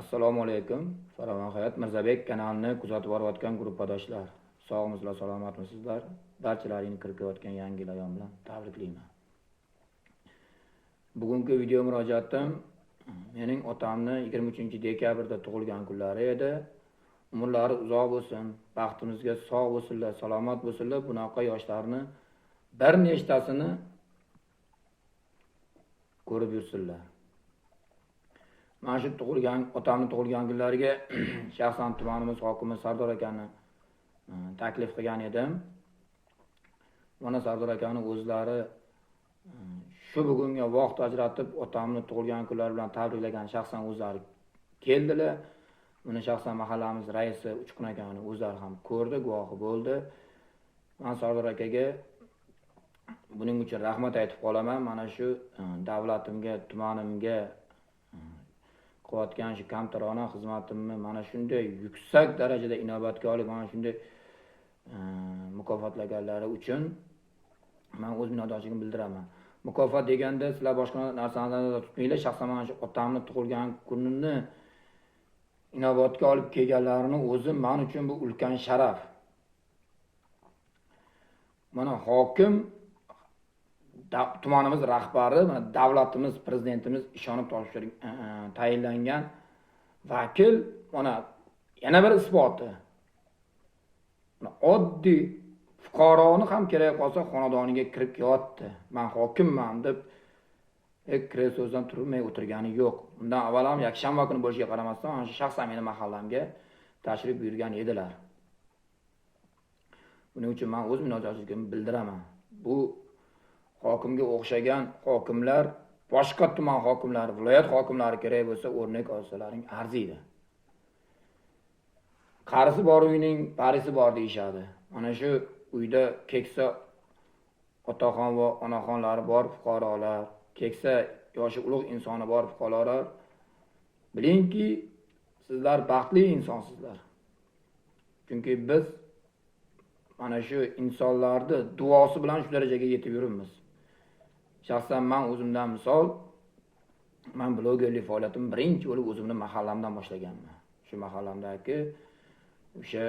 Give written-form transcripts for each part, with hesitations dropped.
Assalomu alaykum. Farovon hayot Mirzabek kanalini kuzatib borayotgan gruppadoshlar. Sog'misizlar, salomatmisizlar? Barchalaringni kirib kelayotgan yangi yil ayom bilan tabriklayman. Bugungi video murojaatim mening otamni 23-dekabrda tug'ilgan kunlari edi. Umrlari uzoq bo'lsin, baxtimizga sog' bo'lsinlar, salomat bo'lsinlar. Bunaqa yoshlarni bir nechtasini ko'rib yursinlar. Mana shu otamni tug'ilgan kunlariga shaxsan tumanimiz hokimi Sardor akani taklif qilgan edim. Mana Sardor akani o'zlari shu bugunga vaqt ajratib otamni tug'ilgan kunlari bilan tabriklagan shaxsan o'zlari keldilar. Buni shaxsan mahallamiz raisi Uchqun akani o'zlari ham ko'rdi, guvohi bo'ldi. Men Sardor akaga buning uchun rahmat aytib qolaman. Mana shu davlatimga, tumanimga qilayotgan shu kamtarona xizmatimni mana shunday yuksak darajada inobatga olib, mana shunday mukofotlaganlari uchun men o'z minnatdorchiligimni bildiraman. Mukofot deganda sizlar boshqa narsalarni tutmanglar. Shaxsan mana shu otamni tug'ilgan kunini inobatga olib kelganlarini o'zi men uchun bu ulkan sharaf. Mana hokim, tumanimiz rahbari, mana davlatimiz, prezidentimiz ishonib tayinlangan vakil, mana yana bir isboti. Oddiy fuqaroni ham kerak qolsa xonadoniga kirib kelyapti. Men hokimman deb kreslozdan turmay o'tirgani yo'q. Undan avval ham yakshanba kuni bo'lishiga qaramasdan, ana shu shaxsan meni mahallamga tashrif buyurgan edilar. Buning uchun men o'z minnatdorchiligimni bildiraman. Bu hokimga o'xshagan hokimlar, boshqa tuman hokimlari, viloyat hokimlari kerak bo'lsa o'rnak olsalaring arziydi. Qarisi bor uyning parisi bor deyshadi. Mana shu uyda keksa otaxon va onaxonlari bor fuqarolar, keksa yoshi ulug' insoni bor fuqarolar, bilingki, sizlar baxtli insonsizlar. Chunki biz mana shu insonlarni duosi bilan shu darajaga yetib yuribmiz. Shaxsan men o'zimdan misol, men blogerlik faoliyatimni birinchi bo'lib o'zimning mahallamdan boshlaganman. Shu mahallamdagi o'sha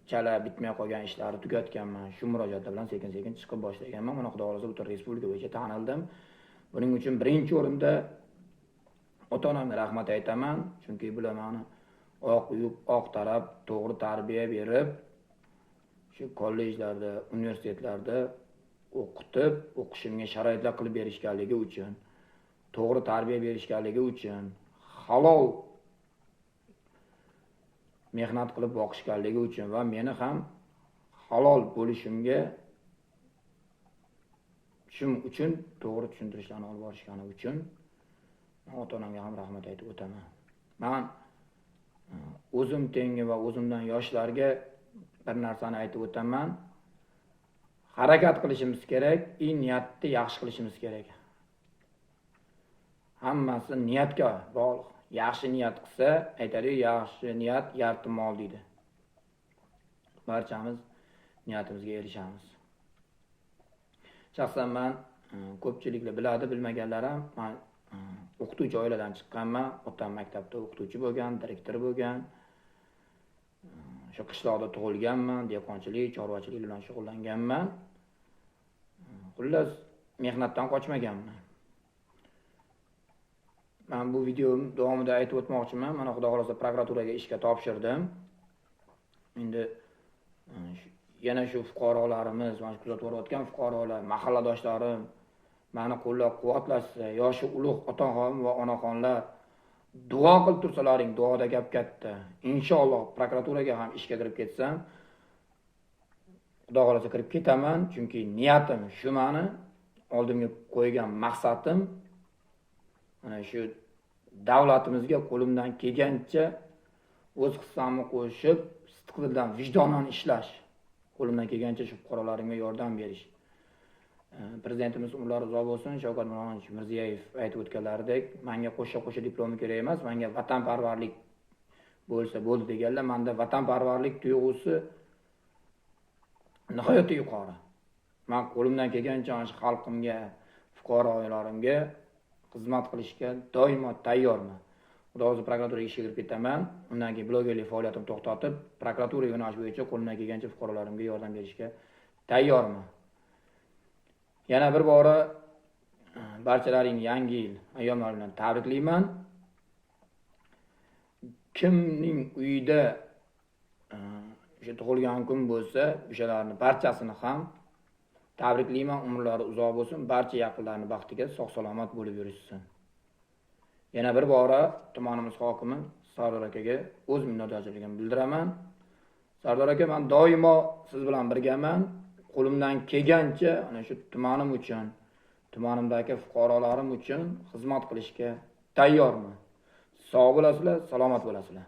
chala bitmay qolgan ishlarni tugatganman. Shu murojaatlar bilan sekin-sekin chiqib boshlaganman. Mana xudo xolasa butun respublika bo'yicha tanildim. Buning uchun birinchi o'rinda ota-onamga rahmat aytaman, chunki bular meni oq uyub, oq tarab, to'g'ri tarbiya berib, shu kollejlarda, universitetlarda o'qitib, o'qishimga sharoitlar qilib berishganligi uchun, to'g'ri tarbiya berishganligi uchun, halol mehnat qilib boqishganligi uchun va meni ham halol bo'lishimga shuning uchun to'g'ri tushuntirishlarni olib borishgani uchun ota-onamga ham rahmat aytib o'taman. Men o'zim tengi va o'zimdan yoshlarga bir narsani aytib o'taman. Harakat qilishimiz kerak, niyatni yaxshi qilishimiz kerak. Hammasi niyatga bog'liq. Yaxshi niyat qilsa, aytadi, yaxshi niyat yarti mol deydi. Barchamiz niyatimizga erishamiz. Shaxsan men ko'pchiliklar biladi, bilmaganlar ham, men o'qituvchi oiladan chiqqanman. Otam maktabda o'qituvchi bo'lgan, direktor bo'lgan. Shu qishloqda tug'ilganman, dehqonchilik, chorvachilik bilan shug'ullanganman. Xullas, mehnatdan qochmaganman. Men bu videom davomida aytib o'tmoqchiman. Mana xudo xolasa prokuraturaga ishga topshirdim. Endi yana shu fuqarolarimiz, mana kuzatib o'tgan fuqarolar, mahalladoshlarim meni qo'llab-quvvatlashsa, yoshi ulug' otaxon va onaxonlar duo qilib tursalaring, duoda gap katta. Inshaalloh prokuraturaga ham ishga kirib ketsam, xudo xolasa kirib ketaman, chunki niyatim shu, meni oldimga qo'ygan maqsadim mana shu davlatimizga qo'limdan kelgancha o'z hissamni qo'shib, sidqidildan, vijdonan ishlash, qo'limdan kelgancha shu fuqarolarimga yordam berish. Prezidentimiz umrlari uzoq bo'lsin, Shavkat Mirziyoyev aytib o'tganlaridek, menga qo'sha diplomi kerak emas, menga vatanparvarlik bo'lsa bo'ldi deganlar. Menda vatanparvarlik tuyg'usi nihoyatda yuqori. Men qo'limdan kelgancha xalqimga, fuqarolarimga xizmat qilishga doimo tayyorman. Xudo o'zi prokuraturaga ishga kirib ketaman. Undan keyin blogerlik faoliyatimni to'xtatib, prokuratura yo'nalishi bo'yicha qo'limdan kelgancha fuqarolarimga yordam berishga tayyorman. Yana bir bora barchalaring yangi yil ayyomlari bilan tabriklayman. Kimning uyida o'sha tug'ilgan kun bo'lsa, o'shalarning barchasini ham tabriklayman. Umrlari uzoq bo'lsin, barcha yaqinlarining baxtiga sog'-salomat bo'lib yurishsin. Yana bir bora tumanimiz hokimi Sardor akaga o'z minnatdorchiligimni bildiraman. Sardor aka, men doimo siz bilan birgaman. Qo'limdan kelgancha ana shu tumanim uchun, tumanimdagi fuqarolarim uchun xizmat qilishga tayyorman. Sog' bo'lasizlar, salomat bo'lasizlar.